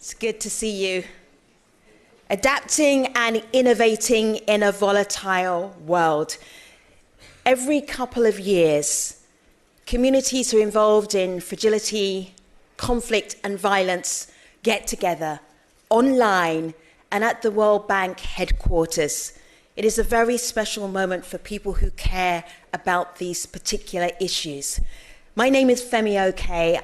It's good to see you. Adapting and innovating in a volatile world. Every couple of years, communities who are involved in fragility, conflict and violence get together online and at the World Bank headquarters. It is a very special moment for people who care about these particular issues. My name is Femi.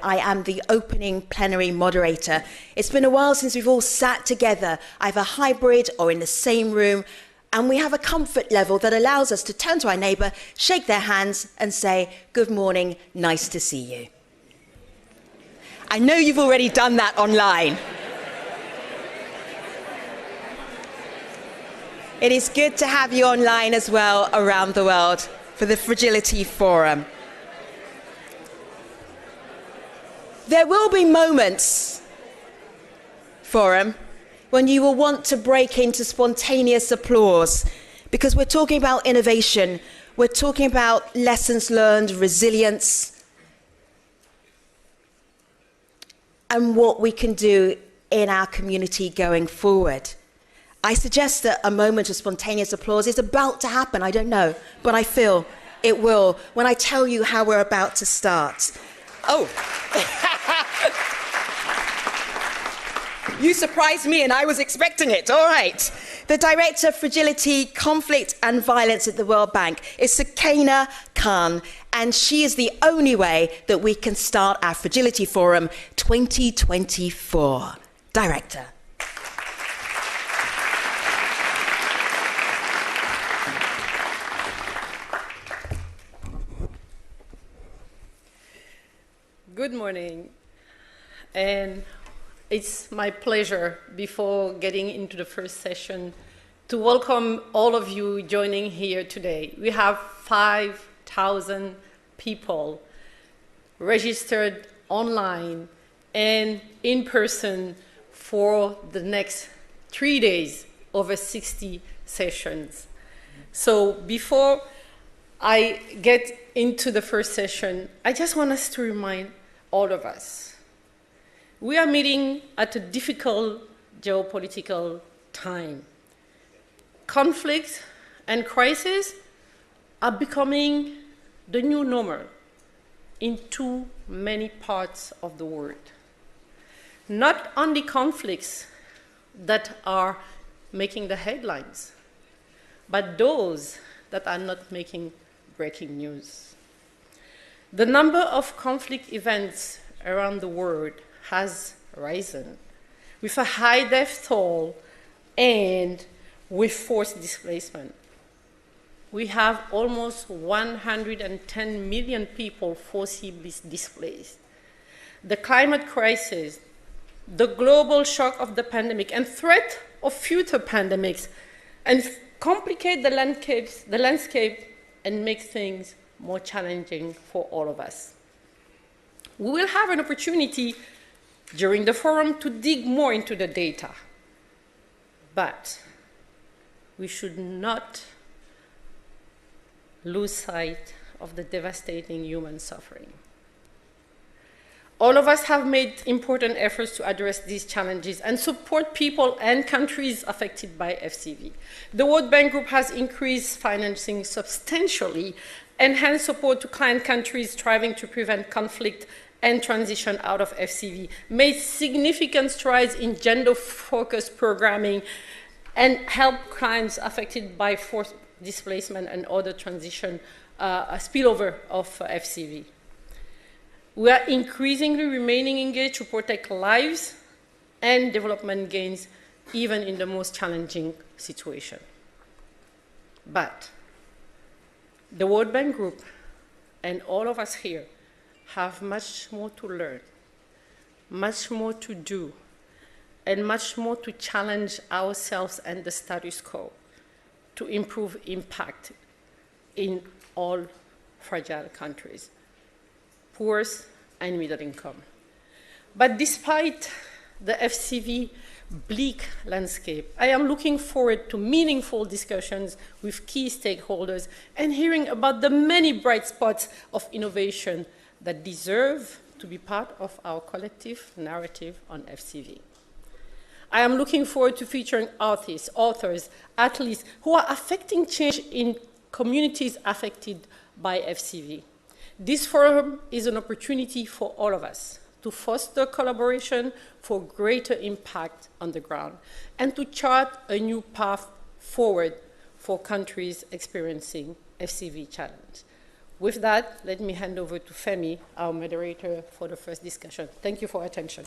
I am the opening plenary moderator. It's been a while since we've all sat together, either hybrid or in the same room, and we have a comfort level that allows us to turn to our neighbour, shake their hands and say, "Good morning, nice to see you." I know you've already done that online. It is good to have you online as well around the world for the Fragility Forum. There will be moments, Forum, when you will want to break into spontaneous applause because we're talking about innovation, we're talking about lessons learned, resilience, and what we can do in our community going forward. I suggest that a moment of spontaneous applause is about to happen. I don't know, but I feel it will when I tell you how we're about to start. Oh. You surprised me and I was expecting it. All right. The Director of Fragility, Conflict and Violence at the World Bank is Sakina Khan, and she is the only way that we can start our Fragility Forum 2024. Director. Good morning, and it's my pleasure, before getting into the first session, to welcome all of you joining here today. We have 5,000 people registered online and in person for the next 3 days, over 60 sessions. So before I get into the first session, I just want us to remind all of us, we are meeting at a difficult geopolitical time. Conflict and crisis are becoming the new normal in too many parts of the world. Not only conflicts that are making the headlines, but those that are not making breaking news. The number of conflict events around the world has risen, with a high death toll and with forced displacement. We have almost 110 million people forcibly displaced. The climate crisis, the global shock of the pandemic, and threat of future pandemics, and complicate the landscape and make things more challenging for all of us. We will have an opportunity during the forum to dig more into the data, but we should not lose sight of the devastating human suffering. All of us have made important efforts to address these challenges and support people and countries affected by FCV. The World Bank Group has increased financing substantially, enhanced support to client countries striving to prevent conflict and transition out of FCV, made significant strides in gender-focused programming, and helped clients affected by forced displacement and other transition spillover of FCV. We are increasingly remaining engaged to protect lives and development gains, even in the most challenging situation. But the World Bank Group and all of us here have much more to learn, much more to do, and much more to challenge ourselves and the status quo to improve impact in all fragile countries, poor and middle income. But despite the FCV bleak landscape, I am looking forward to meaningful discussions with key stakeholders and hearing about the many bright spots of innovation that deserve to be part of our collective narrative on FCV. I am looking forward to featuring artists, authors, athletes who are affecting change in communities affected by FCV. This forum is an opportunity for all of us to foster collaboration for greater impact on the ground and to chart a new path forward for countries experiencing FCV challenge. With that, let me hand over to Femi, our moderator, for the first discussion. Thank you for your attention.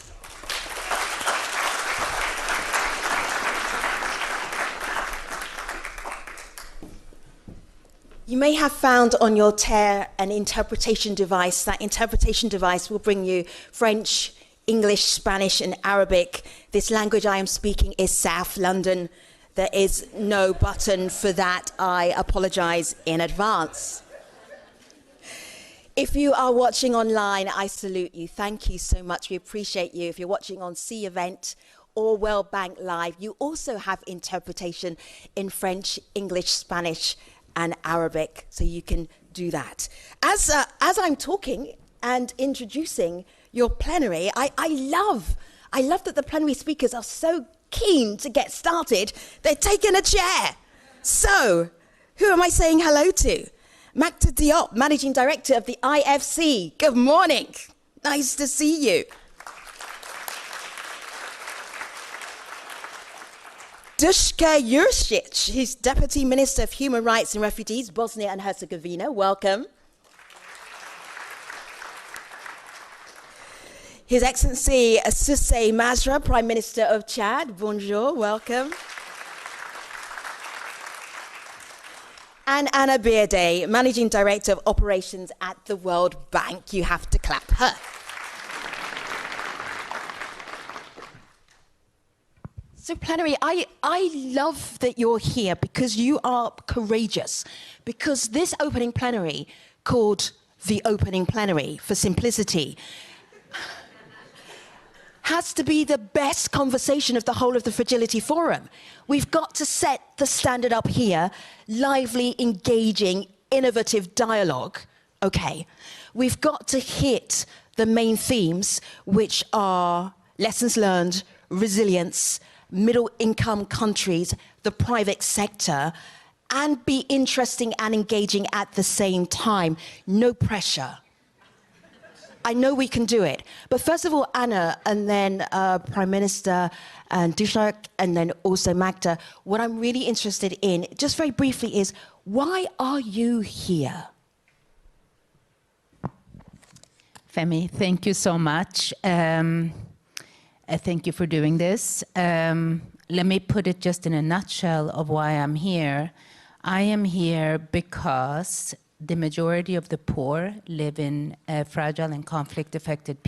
You may have found on your tear an interpretation device. That interpretation device will bring you French, English, Spanish, and Arabic. This language I am speaking is South London. There is no button for that. I apologize in advance. If you are watching online, I salute you. Thank you so much. We appreciate you. If you're watching on C Event or World Bank Live, you also have interpretation in French, English, Spanish, and Arabic, so you can do that. As I'm talking and introducing your plenary, I love that the plenary speakers are so keen to get started. They're taking a chair. So, who am I saying hello to? Magda Diop, Managing Director of the IFC. Good morning. Nice to see you. Duška Juršić, he's Deputy Minister of Human Rights and Refugees, Bosnia and Herzegovina. Welcome. His Excellency Susse Masra, Prime Minister of Chad. Bonjour, welcome. And Anna Bearday, Managing Director of Operations at the World Bank. You have to clap her. So Plenary, I love that you're here because you are courageous, because this opening plenary, called the opening plenary for simplicity, has to be the best conversation of the whole of the Fragility Forum. We've got to set the standard up here, lively, engaging, innovative dialogue. Okay, we've got to hit the main themes, which are lessons learned, resilience, middle-income countries, the private sector, and be interesting and engaging at the same time. No pressure. I know we can do it. But first of all, Anna, and then Prime Minister and Duška, and then also Magda, what I'm really interested in, just very briefly, is why are you here? Femi, thank you so much. Thank you for doing this. Let me put it just in a nutshell of why I'm here. I am here because the majority of the poor live in fragile and conflict-affected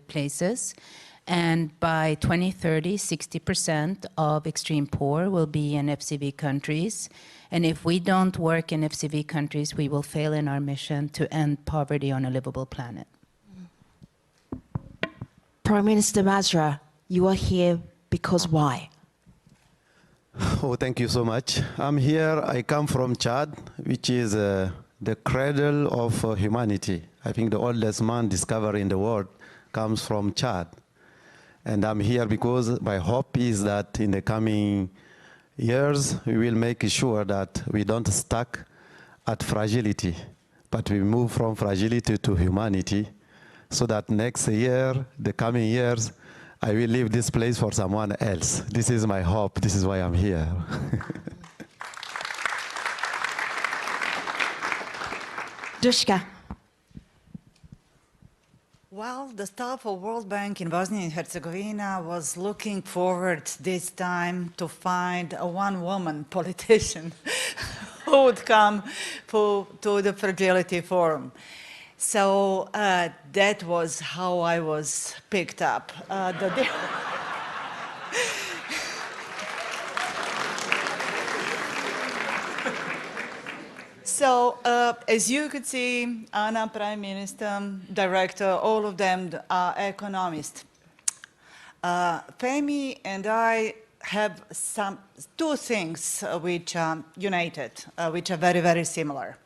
places. And by 2030, 60% of extreme poor will be in FCV countries. And if we don't work in FCV countries, we will fail in our mission to end poverty on a livable planet. Prime Minister Masra, you are here because why? Oh, thank you so much. I'm here, I come from Chad, which is the cradle of humanity. I think the oldest man discovered in the world comes from Chad. And I'm here because my hope is that in the coming years, we will make sure that we don't stuck at fragility, but we move from fragility to humanity, so that next year, the coming years, I will leave this place for someone else. This is my hope. This is why I'm here. Duška. Well, the staff of World Bank in Bosnia and Herzegovina was looking forward this time to find a one-woman politician who would come to the Fragility Forum. So that was how I was picked up. So as you could see, Anna, Prime Minister, Director, all of them are economists. Femi and I have two things which are united, which are very, very similar.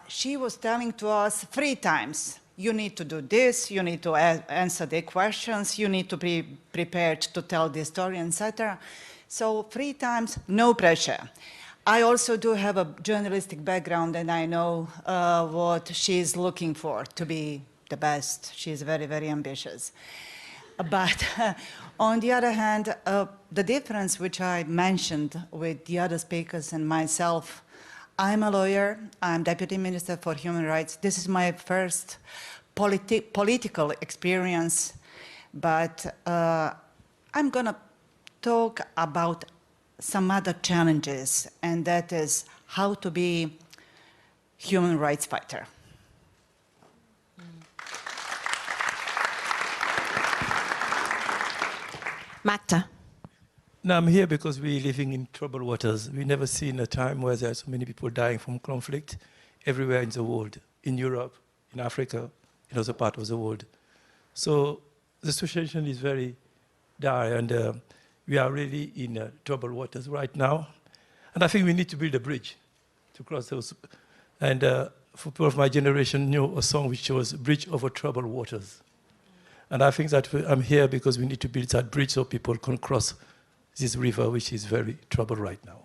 She was telling to us 3 times you need to do this, you need to answer the questions, you need to be prepared to tell the story, etc. So 3 times, no pressure. I also do have a journalistic background, and I know what she's looking for to be the best. She's very, very ambitious. But on the other hand, the difference which I mentioned with the other speakers and myself, I'm a lawyer, I'm Deputy Minister for Human Rights. This is my first political experience, but I'm gonna talk about some other challenges, and that is how to be human rights fighter. Magda. Now, I'm here because we're living in troubled waters. We've never seen a time where there are so many people dying from conflict everywhere in the world, in Europe, in Africa, in other parts of the world. So the situation is very dire, and we are really in troubled waters right now. And I think we need to build a bridge to cross those. And for people of my generation knew a song which was Bridge Over Troubled Waters. And I think that I'm here because we need to build that bridge so people can cross this river, which is very troubled right now.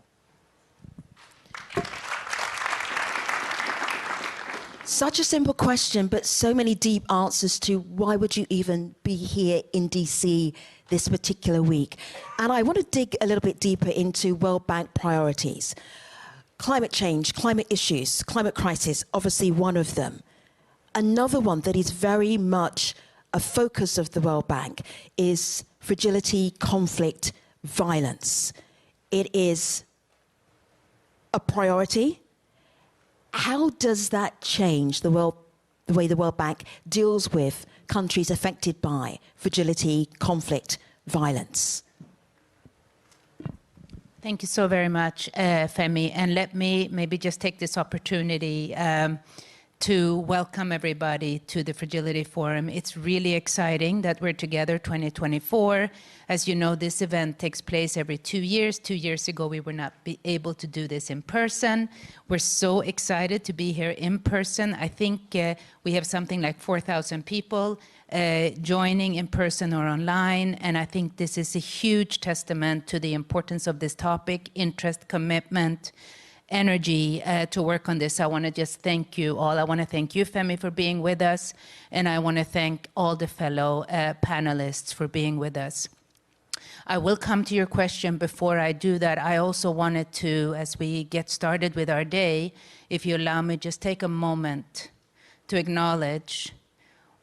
Such a simple question, but so many deep answers to why would you even be here in DC this particular week. And I want to dig a little bit deeper into World Bank priorities. Climate change, climate issues, climate crisis, obviously one of them. Another one that is very much a focus of the World Bank is fragility, conflict, violence. It is a priority. How does that change the way the World Bank deals with countries affected by fragility, conflict, violence? Thank you so very much, Femi. And let me maybe just take this opportunity to welcome everybody to the Fragility Forum. It's really exciting that we're together 2024. As you know, this event takes place every 2 years. 2 years ago, we were not able to do this in person. We're so excited to be here in person. I think we have something like 4,000 people joining in person or online, and I think this is a huge testament to the importance of this topic, interest, commitment, energy to work on this. I want to just thank you all. I want to thank you, Femi, for being with us, and I want to thank all the fellow panelists for being with us. I will come to your question. Before I do that, I also wanted to, as we get started with our day, if you allow me, just take a moment to acknowledge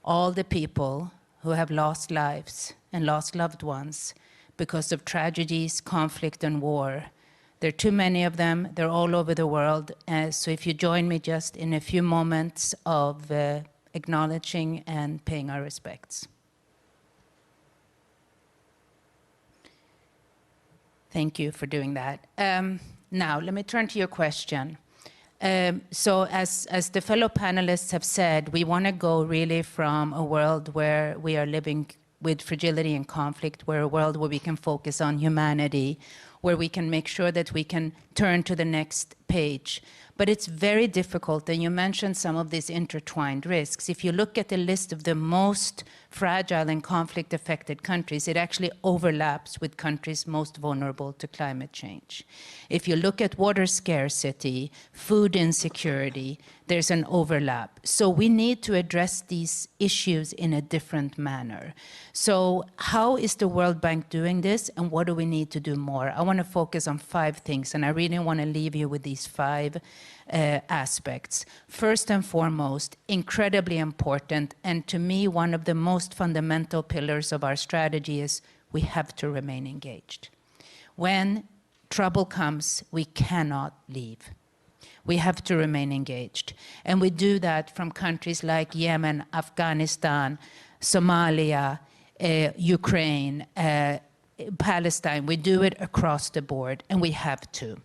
all the people who have lost lives and lost loved ones because of tragedies, conflict, and war. There are too many of them. They're all over the world. So if you join me just in a few moments of acknowledging and paying our respects. Thank you for doing that. Now, let me turn to your question. So as the fellow panelists have said, we want to go really from a world where we are living with fragility and conflict, where a world where we can focus on humanity, where we can make sure that we can turn to the next page. But it's very difficult, and you mentioned some of these intertwined risks. If you look at the list of the most fragile and conflict-affected countries, it actually overlaps with countries most vulnerable to climate change. If you look at water scarcity, food insecurity, there's an overlap. So we need to address these issues in a different manner. So how is the World Bank doing this, and what do we need to do more? I want to focus on 5 things, and I really want to leave you with these 5 aspects. First and foremost, incredibly important, and to me, one of the most fundamental pillars of our strategy is we have to remain engaged. When trouble comes, we cannot leave. We have to remain engaged. And we do that from countries like Yemen, Afghanistan, Somalia, Ukraine, Palestine. We do it across the board, and we have to.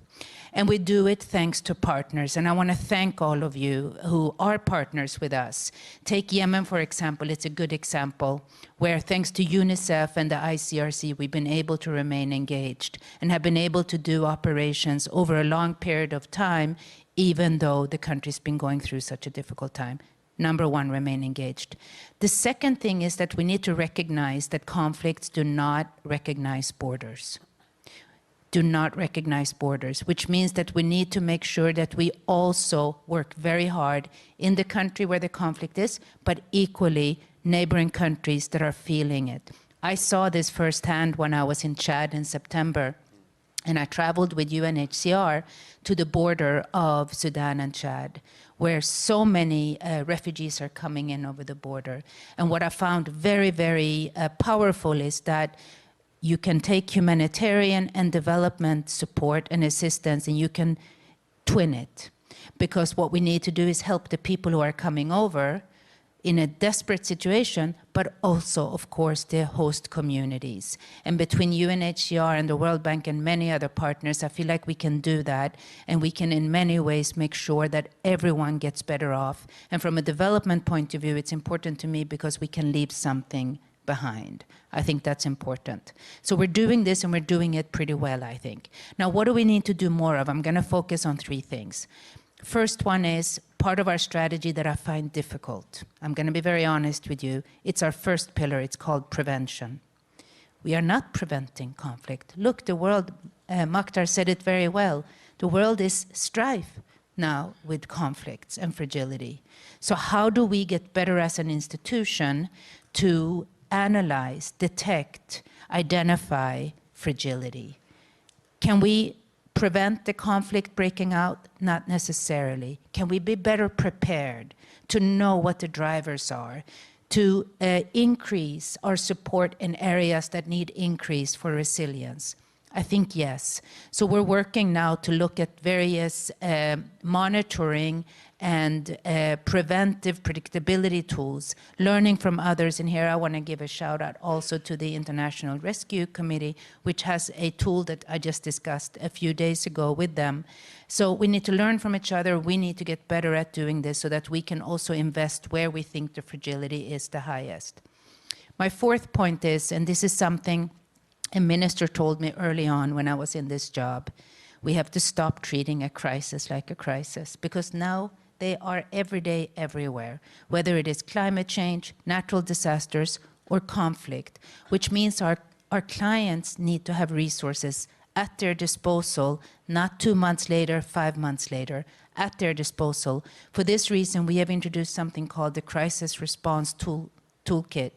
And we do it thanks to partners. And I want to thank all of you who are partners with us. Take Yemen, for example. It's a good example where, thanks to UNICEF and the ICRC, we've been able to remain engaged and have been able to do operations over a long period of time, even though the country's been going through such a difficult time. Number one, remain engaged. The second thing is that we need to recognize that conflicts do not recognize borders. Do not recognize borders, which means that we need to make sure that we also work very hard in the country where the conflict is, but equally neighboring countries that are feeling it. I saw this firsthand when I was in Chad in September, and I traveled with UNHCR to the border of Sudan and Chad, where so many refugees are coming in over the border. And what I found very, very powerful is that you can take humanitarian and development support and assistance and you can twin it. Because what we need to do is help the people who are coming over in a desperate situation, but also, of course, the host communities. And between UNHCR and the World Bank and many other partners, I feel like we can do that, and we can in many ways make sure that everyone gets better off. And from a development point of view, it's important to me because we can leave something behind. I think that's important. So we're doing this and we're doing it pretty well, I think. Now, what do we need to do more of? I'm gonna focus on three things. First one is part of our strategy that I find difficult. I'm going to be very honest with you. It's our first pillar. It's called prevention. We are not preventing conflict. Look, the world, Maktar said it very well. The world is strife now with conflicts and fragility. So how do we get better as an institution to analyze, detect, identify fragility? Can we prevent the conflict breaking out? Not necessarily. Can we be better prepared to know what the drivers are, to increase our support in areas that need increase for resilience? I think yes. So we're working now to look at various monitoring and preventive predictability tools, learning from others. And here I want to give a shout out also to the International Rescue Committee, which has a tool that I just discussed a few days ago with them. So we need to learn from each other. We need to get better at doing this so that we can also invest where we think the fragility is the highest. My fourth point is, and this is something a minister told me early on when I was in this job, we have to stop treating a crisis like a crisis, because now they are every day, everywhere, whether it is climate change, natural disasters, or conflict, which means our clients need to have resources at their disposal, not 2 months later, 5 months later, at their disposal. For this reason, we have introduced something called the Crisis Response Toolkit.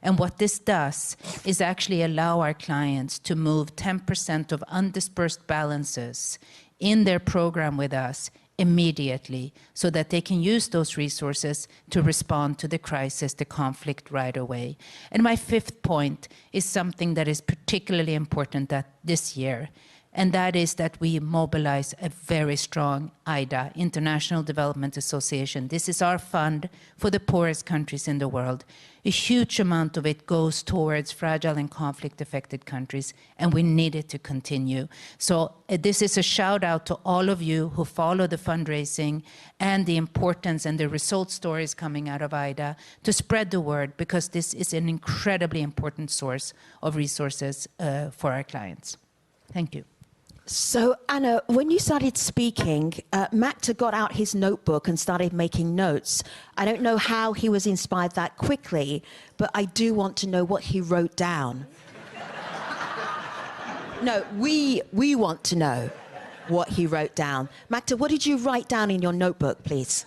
And what this does is actually allow our clients to move 10% of undispersed balances in their program with us immediately, so that they can use those resources to respond to the crisis, the conflict right away. And my fifth point is something that is particularly important this year, and that is that we mobilize a very strong IDA, International Development Association. This is our fund for the poorest countries in the world. A huge amount of it goes towards fragile and conflict-affected countries, and we need it to continue. So this is a shout out to all of you who follow the fundraising and the importance and the result stories coming out of IDA to spread the word, because this is an incredibly important source of resources for our clients. Thank you. So, Anna, when you started speaking, Maktar got out his notebook and started making notes. I don't know how he was inspired that quickly, but I do want to know what he wrote down. No, we want to know what he wrote down. Maktar, what did you write down in your notebook, please?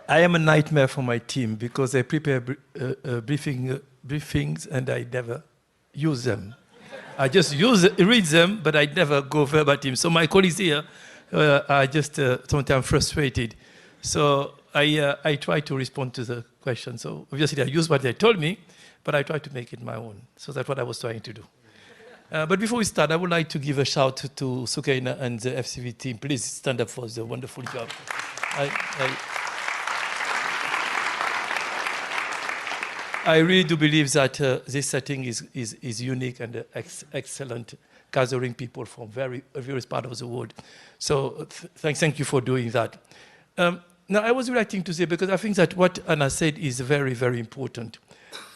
I am a nightmare for my team because I prepare briefings and I never use them. I just read them, but I never go verbatim. So my colleagues here are just sometimes frustrated. So I try to respond to the question. So obviously I use what they told me, but I try to make it my own. So that's what I was trying to do. But before we start, I would like to give a shout to Sukaina and the FCV team. Please stand up for the wonderful job. I really do believe that this setting is unique and excellent, gathering people from various parts of the world. So thank you for doing that. Now, I was reacting to say, because I think that what Anna said is very, very important.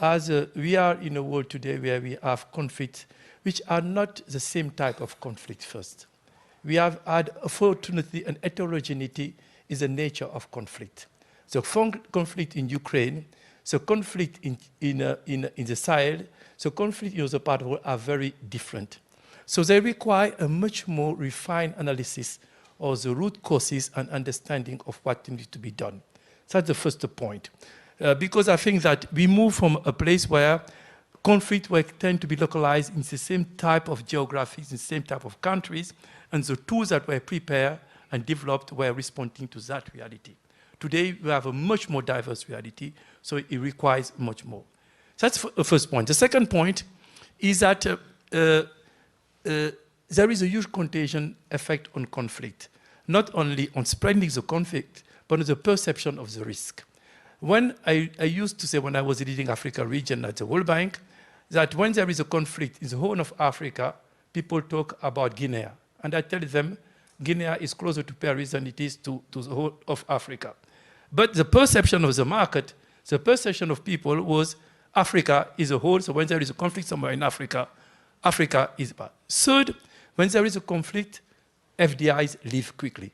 As we are in a world today where we have conflicts which are not the same type of conflict first. We have had, unfortunately, an heterogeneity is the nature of conflict. the conflict in Ukraine, the conflict in the Sahel, the conflict in other parts of the world are very different. So they require a much more refined analysis of the root causes and understanding of what needs to be done. So that's the first point. Because I think that we move from a place where conflict will tend to be localized in the same type of geographies, in the same type of countries, and the tools that were prepared and developed were responding to that reality. Today, we have a much more diverse reality, so it requires much more. So that's the first point. The second point is that there is a huge contagion effect on conflict, not only on spreading the conflict, but on the perception of the risk. When I used to say when I was leading Africa region at the World Bank, that when there is a conflict in the Horn of Africa, people talk about Guinea. And I tell them, Guinea is closer to Paris than it is to the whole of Africa. But the perception of the market, the perception of people was Africa is a whole, so when there is a conflict somewhere in Africa, Africa is bad. Third, when there is a conflict, FDIs leave quickly.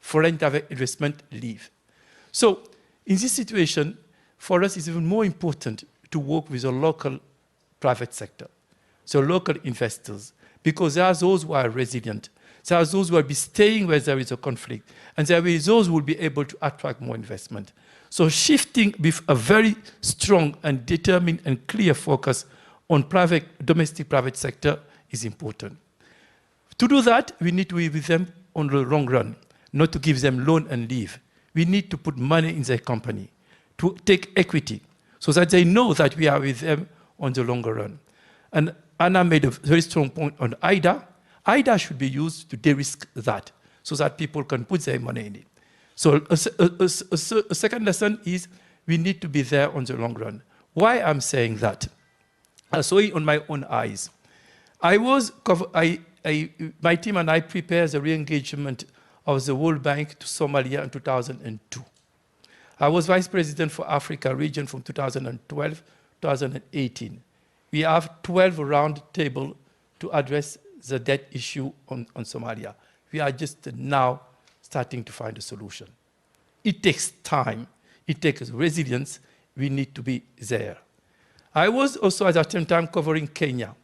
Foreign direct investment leave. So in this situation, for us, it's even more important to work with the local private sector, so local investors, because there are those who are resilient. There are those who will be staying where there is a conflict, and there are those who will be able to attract more investment. So shifting with a very strong and determined and clear focus on domestic private sector is important. To do that, we need to be with them on the long run, not to give them loan and leave. We need to put money in their company, to take equity, so that they know that we are with them on the longer run. And Anna made a very strong point on IDA. IDA should be used to de-risk that, so that people can put their money in it. So a second lesson is we need to be there on the long run. Why I'm saying that? I saw it on my own eyes. My team and I prepared the re-engagement of the World Bank to Somalia in 2002. I was Vice President for Africa region from 2012 to 2018. We have 12 round tables to address the debt issue on Somalia. We are just now starting to find a solution. It takes time. It takes resilience. We need to be there. I was also at that same time covering Kenya.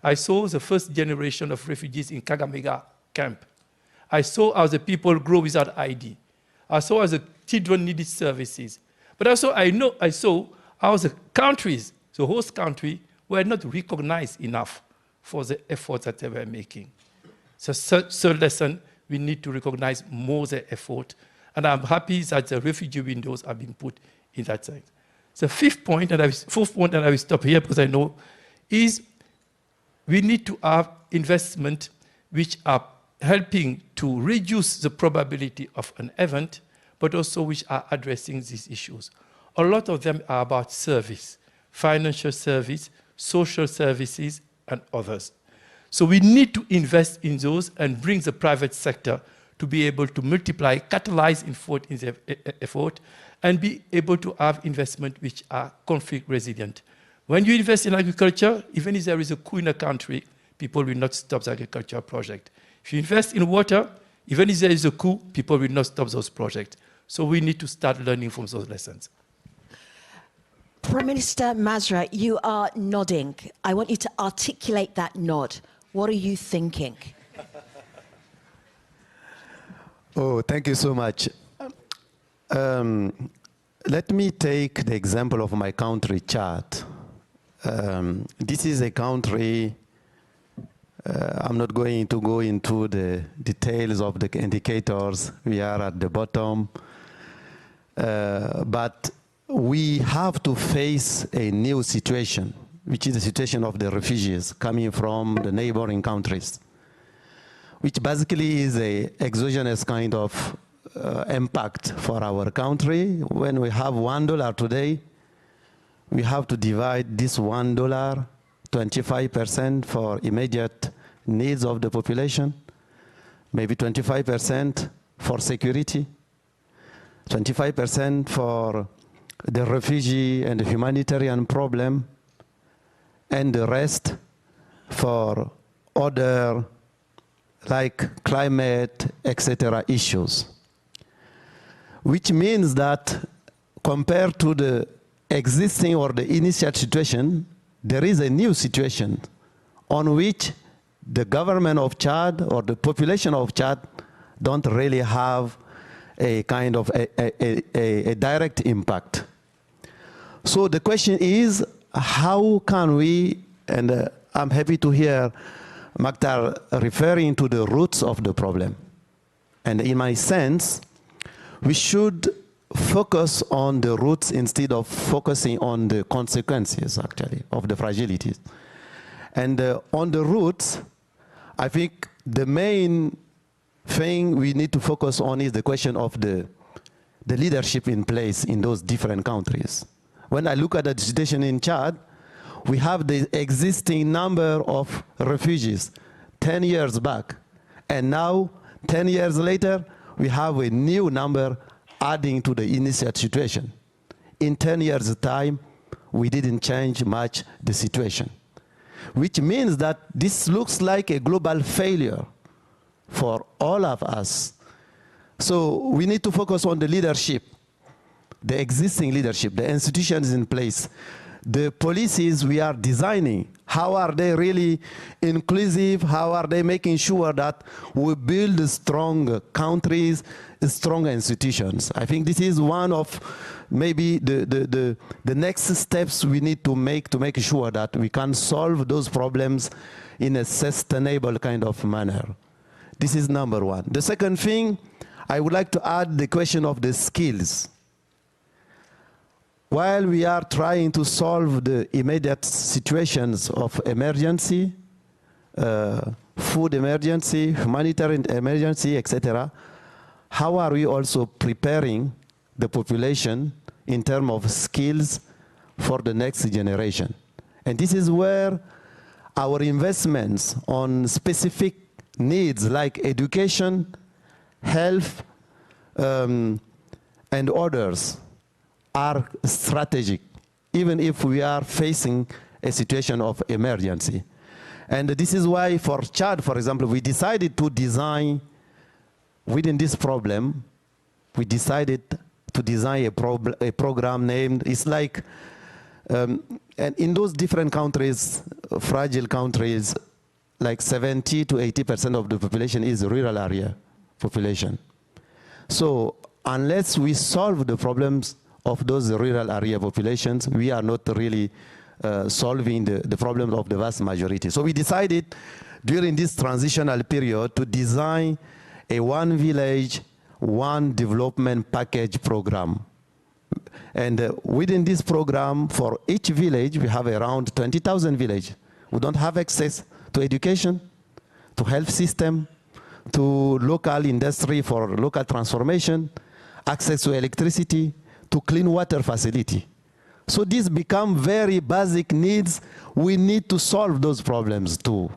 I saw the first generation of refugees in Kakamega camp. I saw how the people grow without ID. I saw how the children needed services. But also I saw how the countries, the host country, were not recognized enough for the efforts that they were making. So third lesson, we need to recognize more the effort. And I'm happy that the refugee windows have been put in that sense. The fourth point, and I will stop here because I know, is we need to have investment which are helping to reduce the probability of an event, but also which are addressing these issues. A lot of them are about service, financial service, social services, and others. So we need to invest in those and bring the private sector to be able to multiply, catalyze in their effort, and be able to have investment which are conflict resilient. When you invest in agriculture, even if there is a coup in a country, people will not stop the agricultural project. If you invest in water, even if there is a coup, people will not stop those projects. So we need to start learning from those lessons. Prime Minister Masra, you are nodding. I want you to articulate that nod. What are you thinking? Oh, thank you so much. Let me take the example of my country, Chad. This is a country, I'm not going to go into the details of the indicators. We are at the bottom. But we have to face a new situation, which is the situation of the refugees coming from the neighboring countries, which basically is an exogenous kind of impact for our country. When we have $1 today, we have to divide this $1, 25% for immediate needs of the population, maybe 25% for security, 25% for the refugee and the humanitarian problem, and the rest for other like climate, etc. issues. which means that compared to the existing or the initial situation, there is a new situation on which the government of Chad or the population of Chad don't really have a kind of a direct impact. So the question is, how can we, and I'm happy to hear Maktar referring to the roots of the problem. And in my sense, we should focus on the roots instead of focusing on the consequences, actually, of the fragilities. And on the roots, I think the main thing we need to focus on is the question of the leadership in place in those different countries. When I look at the situation in Chad, we have the existing number of refugees 10 years back. And now, 10 years later, we have a new number adding to the initial situation. In 10 years' time, we didn't change much the situation, which means that this looks like a global failure for all of us. So we need to focus on the leadership, the existing leadership, the institutions in place, the policies we are designing. How are they really inclusive? How are they making sure that we build strong countries, strong institutions? I think this is one of maybe the next steps we need to make sure that we can solve those problems in a sustainable kind of manner. This is number one. The second thing, I would like to add the question of the skills. While we are trying to solve the immediate situations of emergency, food emergency, humanitarian emergency, etc., how are we also preparing the population in terms of skills for the next generation? And this is where our investments on specific needs like education, health, and others are strategic, even if we are facing a situation of emergency. And this is why for Chad, for example, we decided to design, within this problem, we decided to design a program named, it's like, and in those different countries, fragile countries, like 70 to 80% of the population is rural area population. So unless we solve the problems of those rural area populations, we are not really solving the problems of the vast majority. So we decided during this transitional period to design a one village, one development package program. And within this program, for each village, we have around 20,000 villages who don't have access to education, to health system, to local industry for local transformation, access to electricity, to clean water facility. So these become very basic needs. We need to solve those problems too.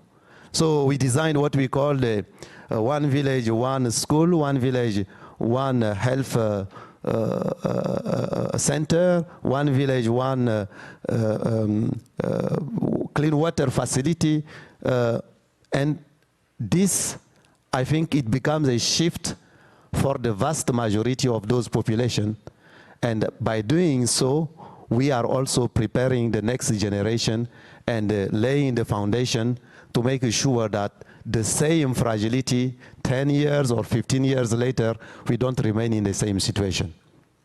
So we designed what we call the one village, one school, one village, one health center, one village, one clean water facility. And this, I think it becomes a shift for the vast majority of those population. And by doing so, we are also preparing the next generation and laying the foundation to make sure that the same fragility 10 years or 15 years later, we don't remain in the same situation.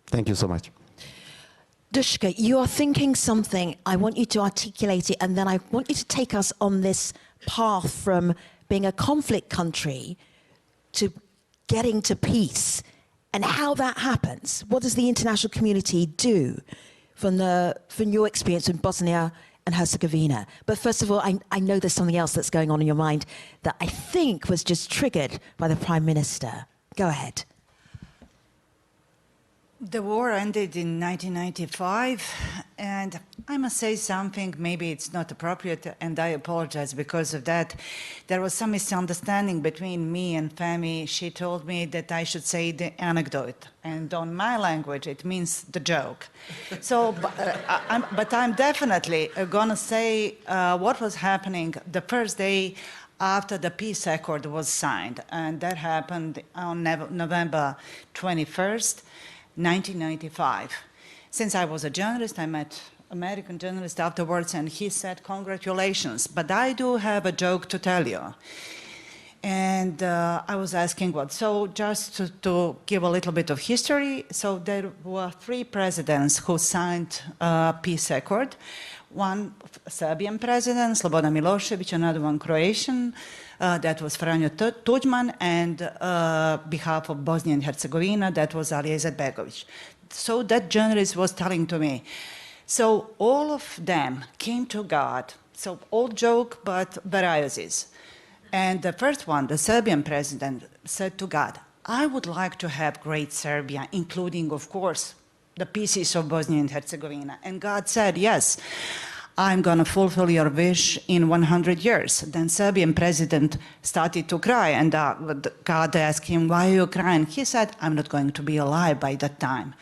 Thank you so much. Dushka, you are thinking something. I want you to articulate it, and then I want you to take us on this path from being a conflict country to getting to peace, and how that happens. What does the international community do from your experience in Bosnia and Herzegovina? But first of all, I know there's something else that's going on in your mind that I think was just triggered by the Prime Minister. Go ahead. The war ended in 1995, and I must say something, maybe it's not appropriate, and I apologize because of that. There was some misunderstanding between me and Femi. She told me that I should say the anecdote, and on my language, it means the joke. So, but I'm definitely going to say what was happening the first day after the peace accord was signed, and that happened on November 21st. 1995. Since I was a journalist, I met American journalist afterwards, and he said, congratulations, but I do have a joke to tell you. And I was asking what? So just to give a little bit of history, so there were 3 presidents who signed a peace accord. One Serbian president, Slobodan Milošević, another one Croatian, that was Franjo Tuđman, and behalf of Bosnia and Herzegovina, that was Alija Izetbegović. So that journalist was telling to me, so all of them came to God, so old joke, but varieties. And the first one, the Serbian president, said to God, I would like to have great Serbia, including, of course, the pieces of Bosnia and Herzegovina. And God said, yes, I'm going to fulfill your wish in 100 years. Then Serbian president started to cry, and God asked him, why are you crying? He said, I'm not going to be alive by that time.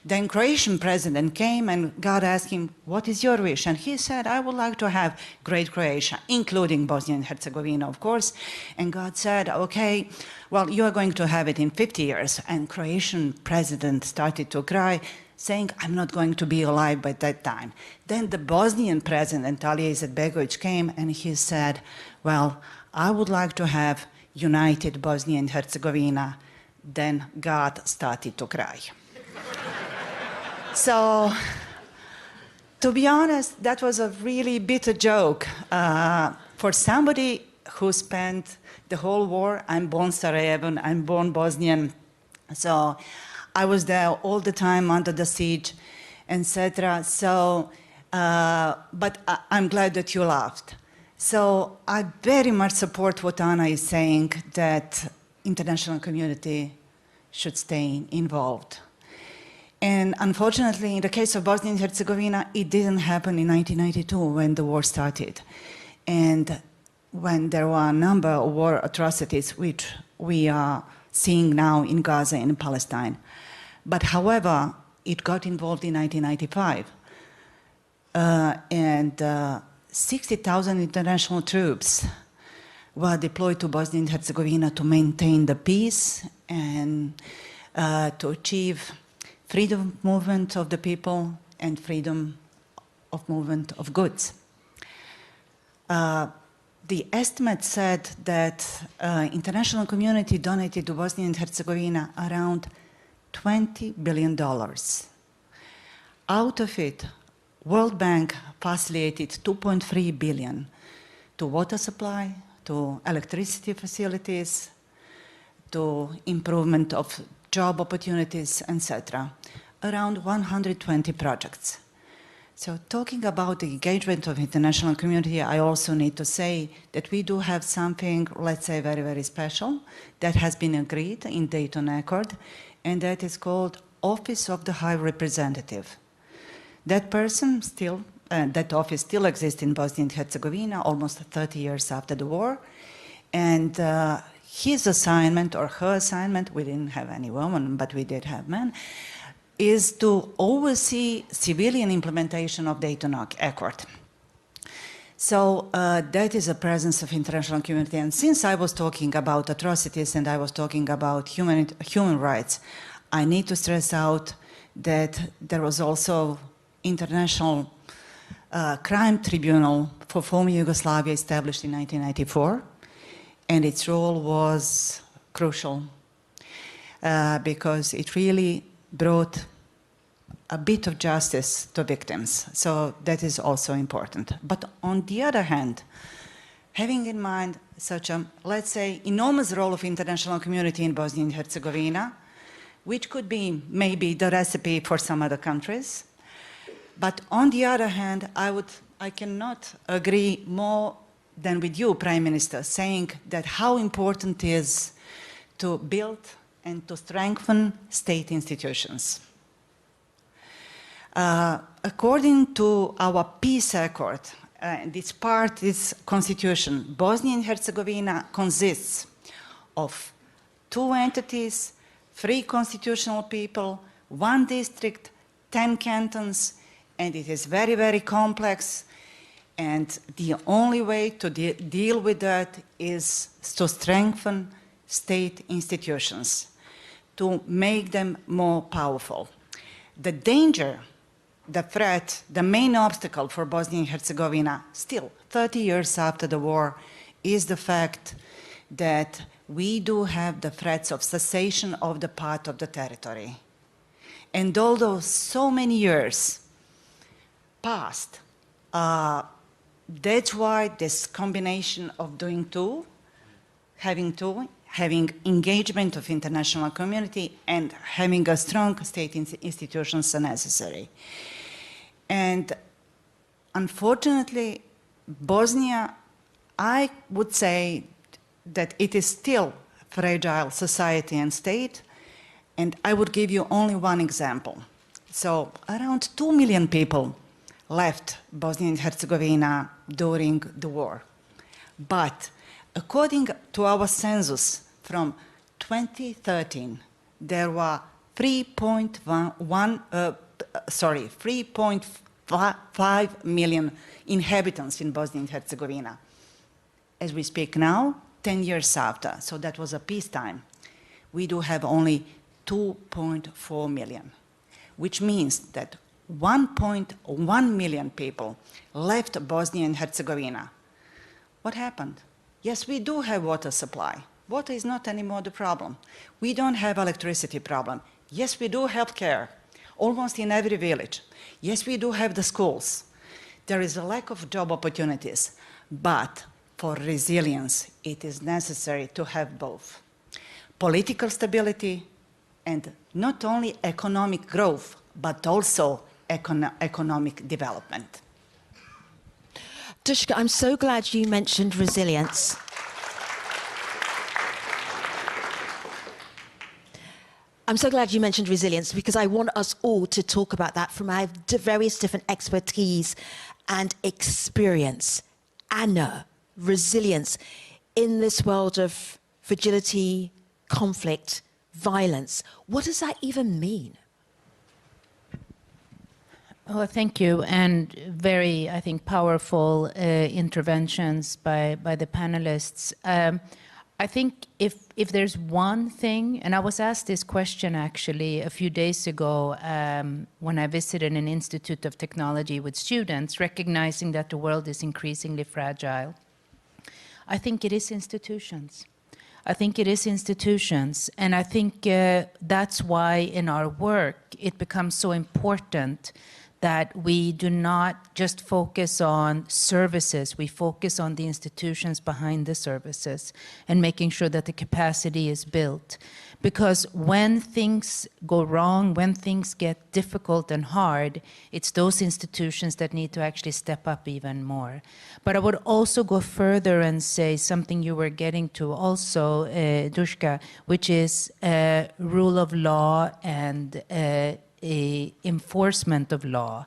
Then Croatian president came, and God asked him, what is your wish? And he said, I would like to have great Croatia, including Bosnia and Herzegovina, of course. And God said, okay, well, you are going to have it in 50 years. And Croatian president started to cry, saying, I'm not going to be alive by that time. Then the Bosnian president, Alija Izetbegović, came, and he said, well, I would like to have united Bosnia and Herzegovina. Then God started to cry. So, to be honest, that was a really bitter joke. For somebody who spent the whole war, I'm born Sarajevan, I'm born Bosnian, so I was there all the time under the siege, etc. So, but I'm glad that you laughed. So I very much support what Anna is saying, that international community should stay involved. And unfortunately, in the case of Bosnia and Herzegovina, it didn't happen in 1992 when the war started. And when there were a number of war atrocities, which we are seeing now in Gaza and in Palestine. But however, it got involved in 1995. And 60,000 international troops were deployed to Bosnia and Herzegovina to maintain the peace and to achieve freedom of movement of the people and freedom of movement of goods. The estimate said that international community donated to Bosnia and Herzegovina around $20 billion. Out of it, World Bank facilitated 2.3 billion to water supply, to electricity facilities, to improvement of job opportunities, etc. Around 120 projects. So talking about the engagement of international community, I also need to say that we do have something, let's say, very, very special that has been agreed in Dayton Accord, and that is called Office of the High Representative. That person still, that office still exists in Bosnia and Herzegovina almost 30 years after the war, and his assignment or her assignment, we didn't have any women, but we did have men, is to oversee civilian implementation of Dayton Accord. So that is a presence of international community. And since I was talking about atrocities and I was talking about human rights, I need to stress out that there was also International Crime Tribunal for former Yugoslavia established in 1994. And its role was crucial because it really brought a bit of justice to victims. So that is also important. But on the other hand, having in mind such a, let's say, enormous role of international community in Bosnia and Herzegovina, which could be maybe the recipe for some other countries. But on the other hand, I cannot agree more than with you, Prime Minister, saying that how important it is to build and to strengthen state institutions. According to our peace accord, this part is constitution, Bosnia and Herzegovina consists of 2 entities, 3 constitutional people, 1 district, 10 cantons, and it is very, very complex. And the only way to deal with that is to strengthen state institutions, to make them more powerful. The danger, the threat, the main obstacle for Bosnia and Herzegovina, still 30 years after the war, is the fact that we do have the threats of cessation of the part of the territory. And although so many years passed, that's why this combination of having engagement of international community and having a strong state institutions are necessary. And unfortunately, Bosnia, I would say that it is still fragile society and state, and I would give you only one example. So around 2 million people left Bosnia and Herzegovina during the war. But according to our census from 2013, there were 3.5 million inhabitants in Bosnia and Herzegovina. As we speak now, 10 years after, so that was a peacetime, we do have only 2.4 million, which means that 1.1 million people left Bosnia and Herzegovina. What happened? Yes, we do have water supply. Water is not anymore the problem. We don't have electricity problem. Yes, we do health care, almost in every village. Yes, we do have the schools. There is a lack of job opportunities, but for resilience, it is necessary to have both political stability and not only economic growth, but also economic development. Dushka, I'm so glad you mentioned resilience. I'm so glad you mentioned resilience because I want us all to talk about that from our various different expertise and experience. Anna, resilience in this world of fragility, conflict, violence. What does that even mean? Oh, thank you, and very, I think, powerful interventions by the panelists. I think if there's one thing, and I was asked this question actually a few days ago when I visited an Institute of Technology with students, recognizing that the world is increasingly fragile. I think it is institutions. I think it is institutions, and I think that's why in our work it becomes so important that we do not just focus on services, we focus on the institutions behind the services and making sure that the capacity is built. Because when things go wrong, when things get difficult and hard, it's those institutions that need to actually step up even more. But I would also go further and say something you were getting to also, Dushka, which is rule of law and enforcement of law,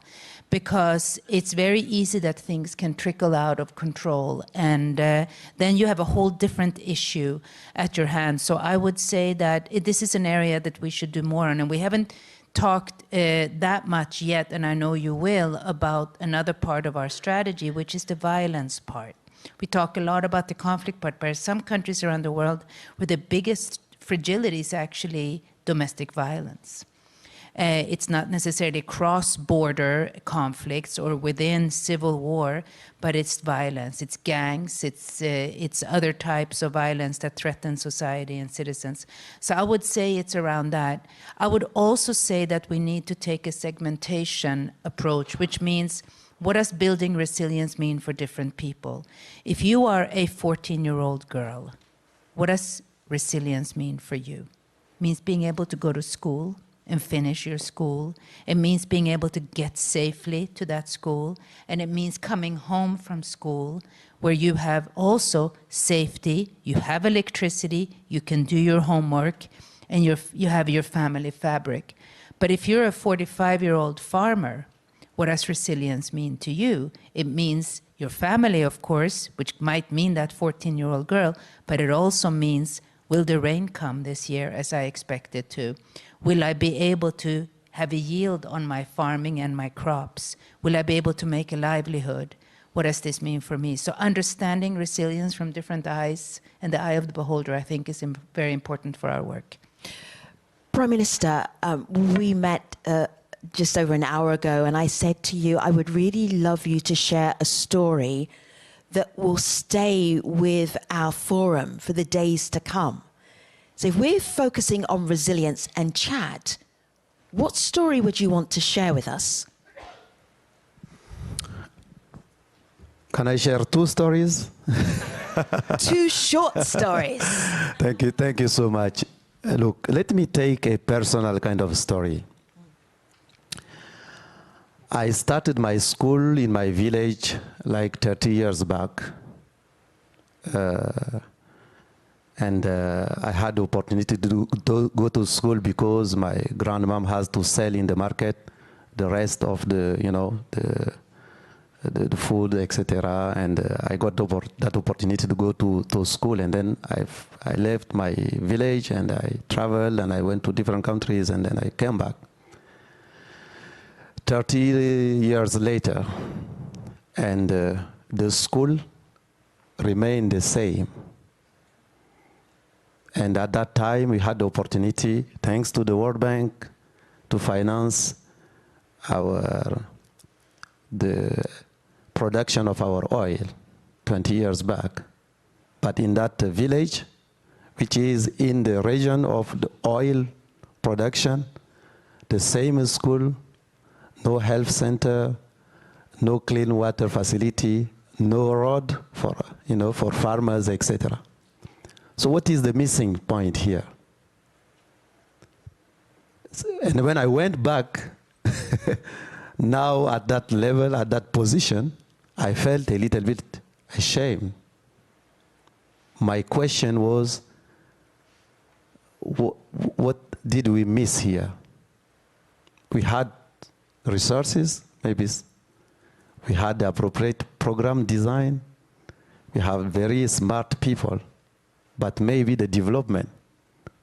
because it's very easy that things can trickle out of control, and then you have a whole different issue at your hands. So I would say that this is an area that we should do more on, and we haven't talked that much yet, and I know you will, about another part of our strategy, which is the violence part. We talk a lot about the conflict part, but some countries around the world where the biggest fragility is actually domestic violence. It's not necessarily cross-border conflicts or within civil war, but it's violence, it's gangs, it's other types of violence that threaten society and citizens. So I would say it's around that. I would also say that we need to take a segmentation approach, which means what does building resilience mean for different people? If you are a 14-year-old girl, what does resilience mean for you? It means being able to go to school and finish your school. It means being able to get safely to that school. And it means coming home from school where you have also safety, you have electricity, you can do your homework, and you have your family fabric. But if you're a 45-year-old farmer, what does resilience mean to you? It means your family, of course, which might mean that 14-year-old girl, but it also means, will the rain come this year as I expect it to? Will I be able to have a yield on my farming and my crops? Will I be able to make a livelihood? What does this mean for me? So understanding resilience from different eyes and the eye of the beholder, I think, is very important for our work. Prime Minister, we met just over an hour ago, and I said to you, I would really love you to share a story that will stay with our forum for the days to come. So if we're focusing on resilience and Chad, what story would you want to share with us? Can I share 2 stories? 2 short stories. Thank you so much. Look, let me take a personal kind of story. I started my school in my village like 30 years back. I had the opportunity to go to school because my grandmom has to sell in the market the rest of the, the food, etc. And I got that opportunity to go to school. And then I left my village and I traveled and I went to different countries and then I came back. 30 years later, and the school remained the same. And at that time, we had the opportunity, thanks to the World Bank, to finance the production of our oil 20 years back. But in that village, which is in the region of the oil production, the same school, no health center, no clean water facility, no road for, for farmers, etc. So what is the missing point here? And when I went back, now at that level, at that position, I felt a little bit ashamed. My question was, what did we miss here? We had resources, maybe we had the appropriate program design, we have very smart people, but maybe the development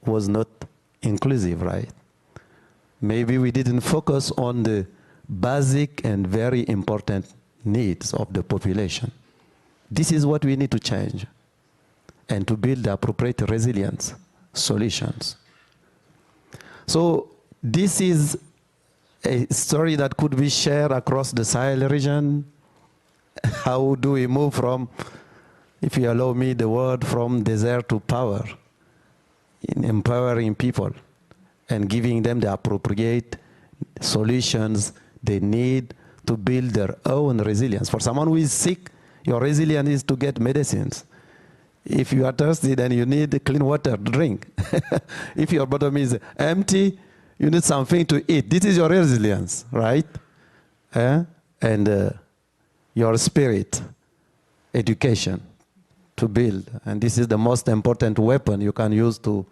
was not inclusive, right? Maybe we didn't focus on the basic and very important needs of the population. This is what we need to change and to build the appropriate resilience solutions. So this is a story that could be shared across the Sahel region. How do we move from, if you allow me the word, from desert to power, in empowering people and giving them the appropriate solutions they need to build their own resilience. For someone who is sick, your resilience is to get medicines. If you are thirsty, then you need clean water to drink. If your bottom is empty, you need something to eat. This is your resilience, right? And your spirit, education to build. And this is the most important weapon you can use to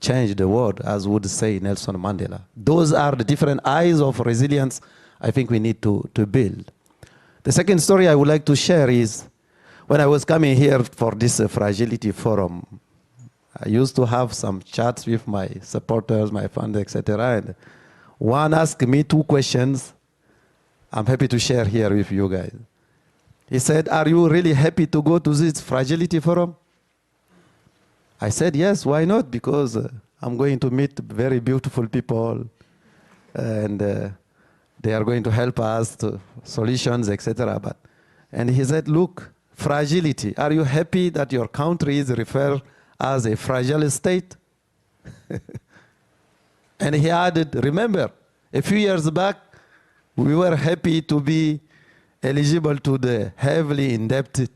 change the world, as would say Nelson Mandela. Those are the different eyes of resilience I think we need to build. The second story I would like to share is when I was coming here for this Fragility Forum, I used to have some chats with my supporters, my fans, etc. And one asked me 2 questions I'm happy to share here with you guys. He said, "Are you really happy to go to this Fragility Forum?" I said, "Yes, why not? Because I'm going to meet very beautiful people and they are going to help us to solutions, etc." And he said, "Look, fragility. Are you happy that your country is referred as a fragile state?" And he added, "Remember, a few years back, we were happy to be eligible to the heavily indebted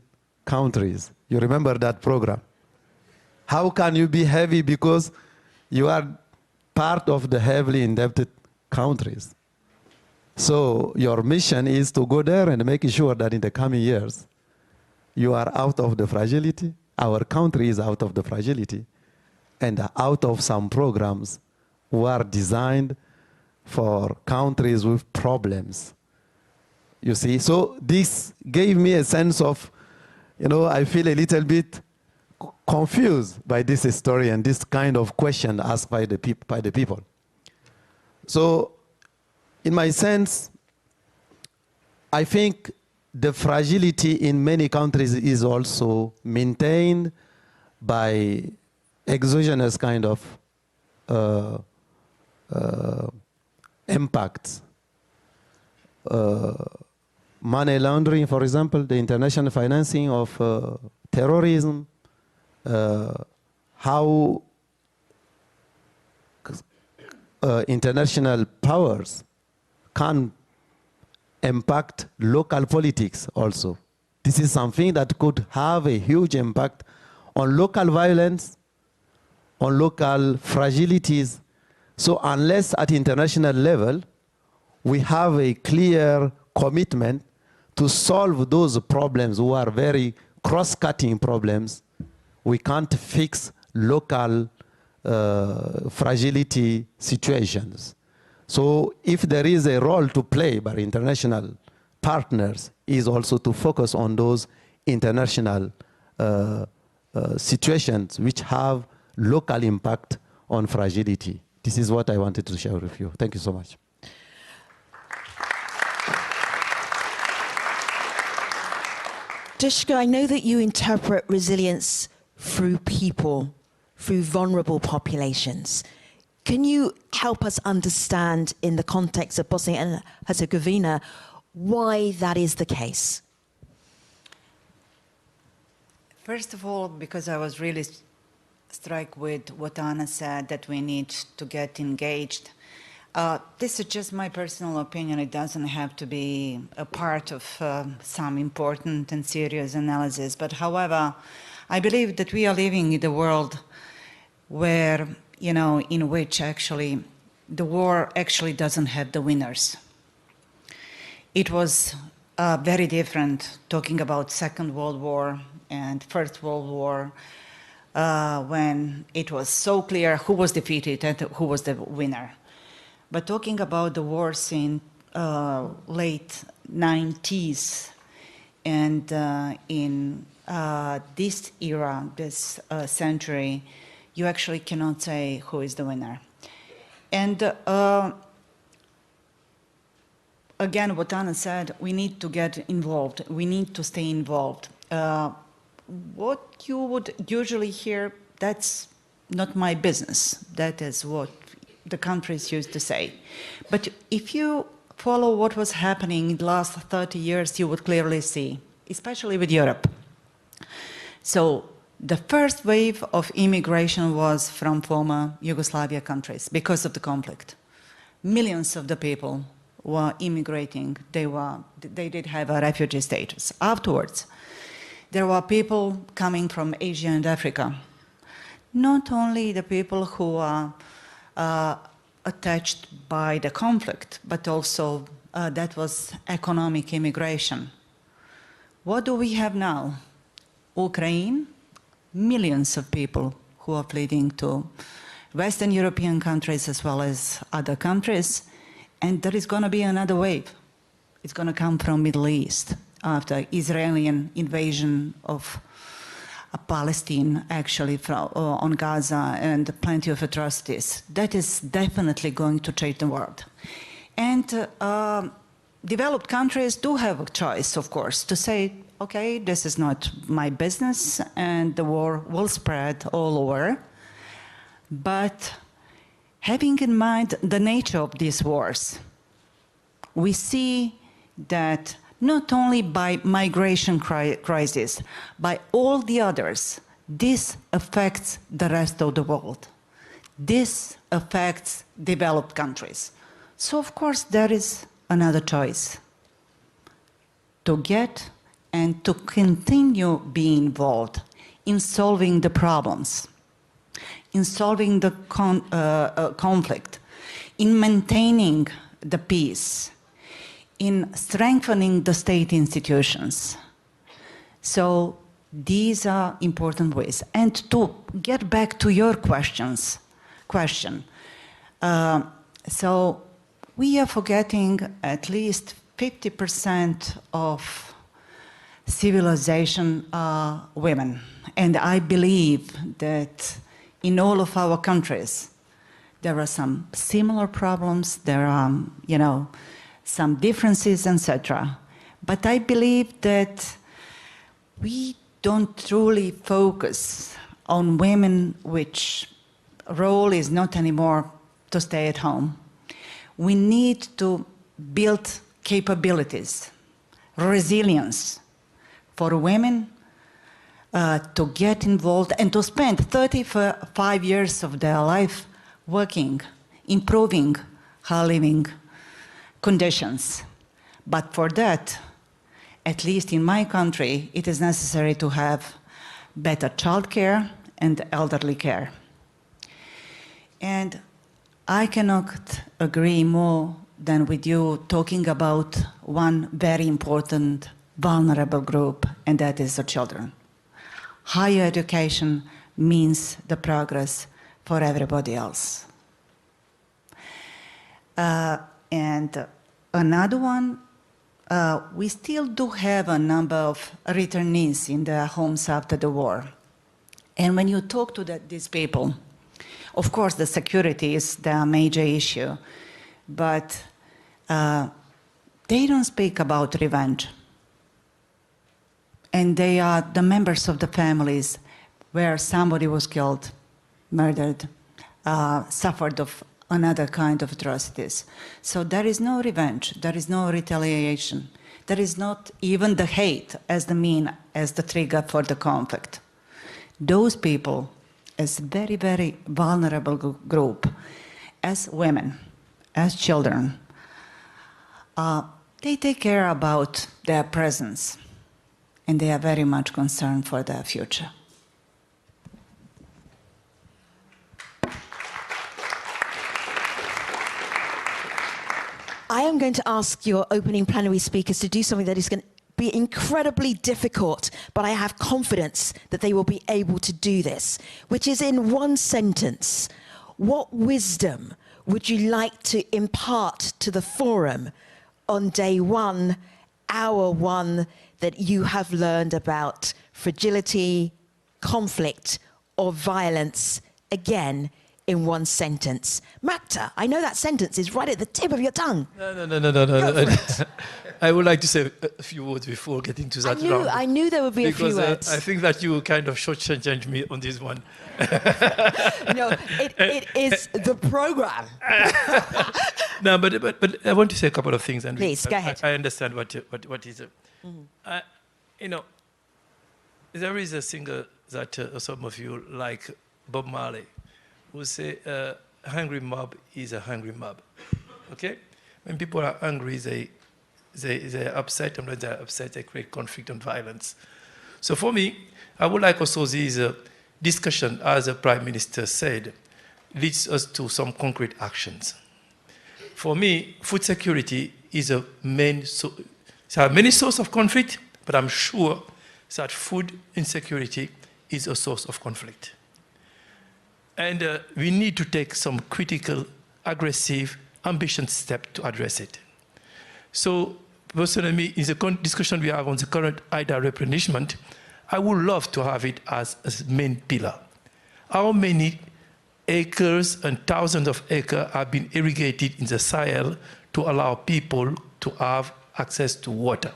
countries. You remember that program? How can you be heavy because you are part of the heavily indebted countries? So your mission is to go there and make sure that in the coming years, you are out of the fragility, our country is out of the fragility, and out of some programs who are designed for countries with problems. You see, so this gave me a sense of, I feel a little bit confused by this story and this kind of question asked by the people. So, in my sense, I think the fragility in many countries is also maintained by exogenous kind of impacts. Money laundering, for example, the international financing of terrorism, how international powers can impact local politics also. This is something that could have a huge impact on local violence, on local fragilities. So unless at international level, we have a clear commitment to solve those problems who are very cross-cutting problems, we can't fix local fragility situations. So if there is a role to play by international partners, is also to focus on those international situations which have local impact on fragility. This is what I wanted to share with you. Thank you so much. Dushka, I know that you interpret resilience through people, through vulnerable populations. Can you help us understand, in the context of Bosnia and Herzegovina, why that is the case? First of all, because I was really struck with what Anna said, that we need to get engaged. This is just my personal opinion. It doesn't have to be a part of some important and serious analysis. But however, I believe that we are living in a world where, in which actually the war actually doesn't have the winners. It was very different talking about Second World War and First World War, when it was so clear who was defeated and who was the winner. But talking about the wars in late 90s and in this era, this century, you actually cannot say who is the winner. And again, what Anna said, we need to get involved. We need to stay involved. What you would usually hear, that's not my business. That is what the countries used to say. But if you follow what was happening in the last 30 years, you would clearly see, especially with Europe. So the first wave of immigration was from former Yugoslavia countries because of the conflict. Millions of the people were immigrating. They did have a refugee status. Afterwards, there were people coming from Asia and Africa. Not only the people who are attached by the conflict, but also that was economic immigration. What do we have now? Ukraine, millions of people who are fleeing to Western European countries as well as other countries, and there is going to be another wave. It's going to come from Middle East after Israeli invasion of Palestine, actually, on Gaza, and plenty of atrocities. That is definitely going to change the world. And developed countries do have a choice, of course, to say, okay, this is not my business, and the war will spread all over. But having in mind the nature of these wars, we see that not only by migration crisis, by all the others, this affects the rest of the world. This affects developed countries. So, of course, there is another choice: to get and to continue being involved in solving the problems, in solving the conflict, in maintaining the peace, in strengthening the state institutions. So these are important ways. And to get back to your question, so we are forgetting at least 50% of civilization are women. And I believe that in all of our countries, there are some similar problems, there are, some differences, etc. But I believe that we don't truly focus on women, which role is not anymore to stay at home. We need to build capabilities, resilience for women to get involved and to spend 35 years of their life working, improving her living conditions. But for that, at least in my country, it is necessary to have better childcare and elderly care. And I cannot agree more than with you talking about one very important vulnerable group, and that is the children. Higher education means the progress for everybody else. And another one, we still do have a number of returnees in their homes after the war. And when you talk to these people, of course the security is their major issue, but they don't speak about revenge. And they are the members of the families where somebody was killed, murdered, suffered of another kind of atrocities. So there is no revenge, there is no retaliation, there is not even the hate as the trigger for the conflict. Those people, as very, very vulnerable group, as women, as children, they take care about their presence, and they are very much concerned for their future. I am going to ask your opening plenary speakers to do something that is going to be incredibly difficult, but I have confidence that they will be able to do this, which is in one sentence. What wisdom would you like to impart to the forum on day one, hour one, that you have learned about fragility, conflict, or violence, again, in one sentence? Magda, I know that sentence is right at the tip of your tongue. No. I would like to say a few words before getting to that round. I knew there would be a few words. I think that you kind of shortchanged me on this one. No, it is the program. No, but I want to say a couple of things. And please, go ahead. I understand what is it. You know, there is a singer that some of you like, Bob Marley, who say a hungry mob is a hungry mob. Okay? When people are hungry, they're upset, and when they're upset, they create conflict and violence. So for me, I would like also this discussion, as the Prime Minister said, leads us to some concrete actions. For me, food security is a main source. There are many sources of conflict, but I'm sure that food insecurity is a source of conflict. And we need to take some critical, aggressive, ambitious steps to address it. So, personally, in the discussion we have on the current IDA replenishment, I would love to have it as a main pillar. How many acres and thousands of acres have been irrigated in the Sahel to allow people to have access to water?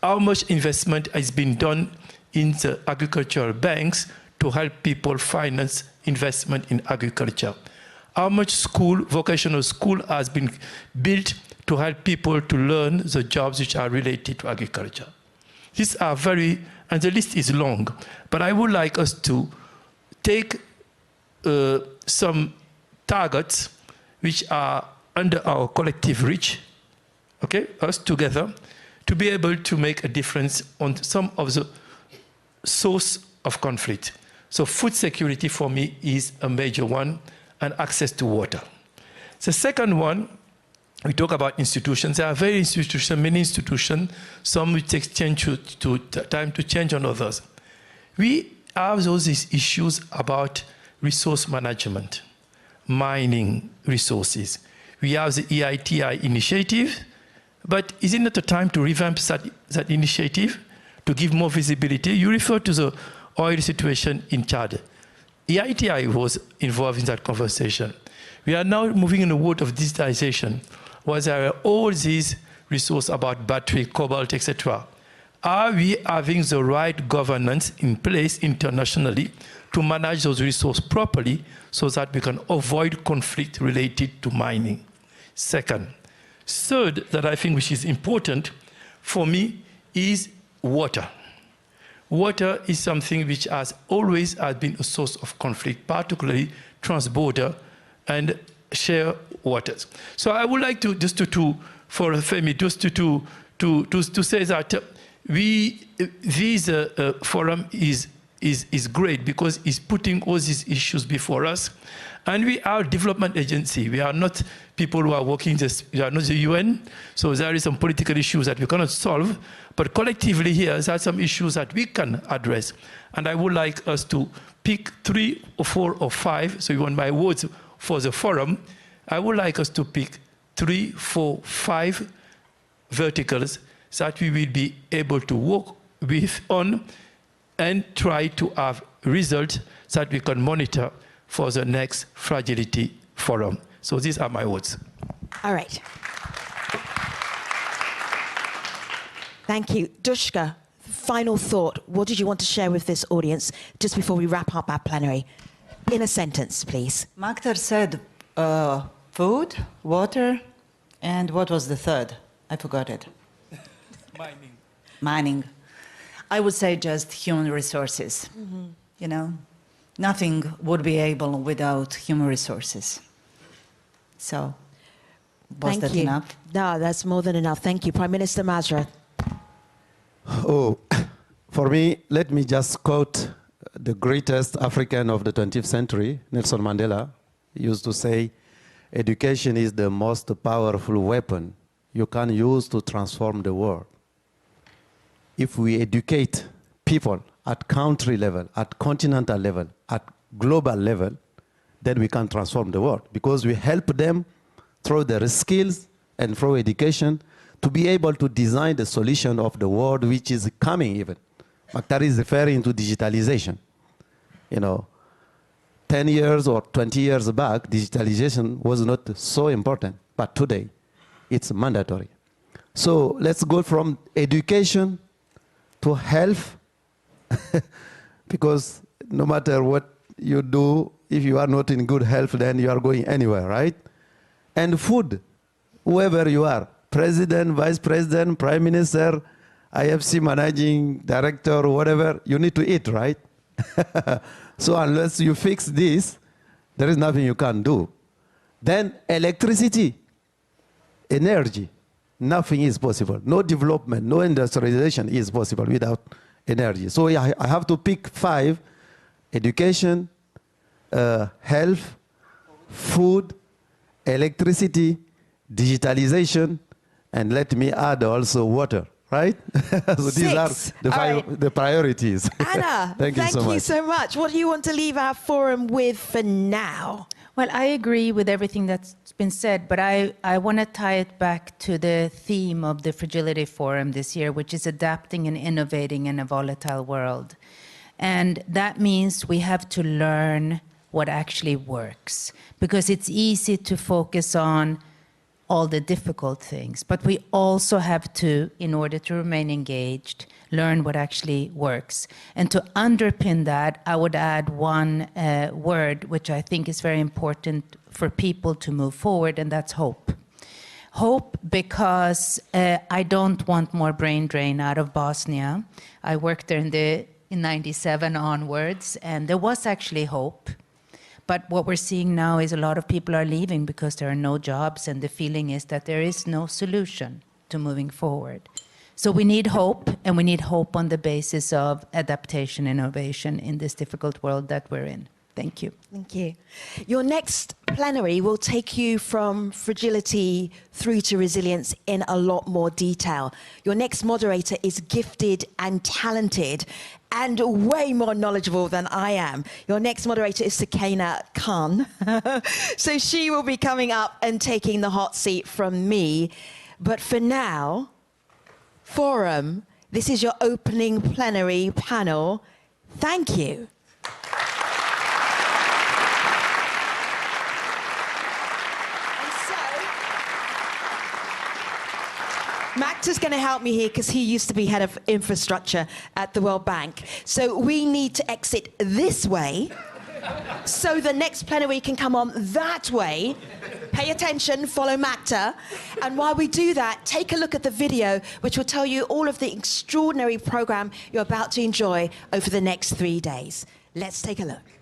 How much investment has been done in the agricultural banks to help people finance investment in agriculture? How much vocational school has been built to help people to learn the jobs which are related to agriculture? These are and the list is long, but I would like us to take some targets which are under our collective reach, okay, us together, to be able to make a difference on some of the source of conflict. So food security for me is a major one, and access to water. The second one, we talk about institutions. There are many institutions, some which take time to change on others. We have those issues about resource management, mining resources. We have the EITI initiative, but is it not a time to revamp that initiative, to give more visibility? You refer to the oil situation in Chad. EITI was involved in that conversation. We are now moving in a world of digitization, where there are all these resources about battery, cobalt, etc. Are we having the right governance in place internationally to manage those resources properly so that we can avoid conflict related to mining. Second. Third, that I think which is important for me is water. Water is something which has always been a source of conflict, particularly trans-border and share waters. So I would like to for Femi to say that this forum is great because it's putting all these issues before us. And we are a development agency. We are not people who are working, we are not the UN. So there is some political issues that we cannot solve. But collectively here, there are some issues that we can address. And I would like us to pick 3 or 4 or 5. So you want my words for the forum. I would like us to pick 3, 4, 5 verticals that we will be able to work with on and try to have results that we can monitor for the next Fragility Forum. So these are my words. All right. Thank you. Dushka, final thought. What did you want to share with this audience just before we wrap up our plenary? In a sentence, please. Maktar said food, water, and what was the third? I forgot it. Mining. Mining. I would say just human resources. Mm-hmm. You know, nothing would be able without human resources. So, was that enough? No, that's more than enough. Thank you. Prime Minister Mazra. Oh, for me, let me just quote the greatest African of the 20th century, Nelson Mandela. He used to say, education is the most powerful weapon you can use to transform the world. If we educate people at country level, at continental level, at global level, then we can transform the world because we help them through their skills and through education to be able to design the solution of the world which is coming even. Maktar is referring to digitalization. You know, 10 years or 20 years back, digitalization was not so important, but today it's mandatory. So let's go from education to health, because no matter what you do, if you are not in good health, then you are going anywhere, right? And food, whoever you are, president, vice president, prime minister, IFC managing director, whatever, you need to eat, right? So unless you fix this, there is nothing you can do. Then electricity, energy, nothing is possible. No development, no industrialization is possible without energy. So I have to pick 5: education, health, food, electricity, digitalization, and let me add also water, right? So these are the priorities. Anna, thank you so much. What do you want to leave our forum with for now? Well, I agree with everything that's been said, but I want to tie it back to the theme of the Fragility Forum this year, which is adapting and innovating in a volatile world. And that means we have to learn what actually works, because it's easy to focus on all the difficult things, but we also have to, in order to remain engaged, learn what actually works. And to underpin that, I would add one word which I think is very important for people to move forward, and that's hope. Hope, because I don't want more brain drain out of Bosnia. I worked there in 97 onwards, and there was actually hope. But what we're seeing now is a lot of people are leaving because there are no jobs, and the feeling is that there is no solution to moving forward. So we need hope, and we need hope on the basis of adaptation, innovation in this difficult world that we're in. Thank you. Thank you. Your next plenary will take you from fragility through to resilience in a lot more detail. Your next moderator is gifted and talented and way more knowledgeable than I am. Your next moderator is Sakina Khan. So she will be coming up and taking the hot seat from me. But for now, Forum, this is your opening plenary panel. Thank you. Magda's going to help me here because he used to be head of infrastructure at the World Bank. So we need to exit this way so the next plenary can come on that way. Pay attention, follow Magda. And while we do that, take a look at the video, which will tell you all of the extraordinary program you're about to enjoy over the next 3 days. Let's take a look.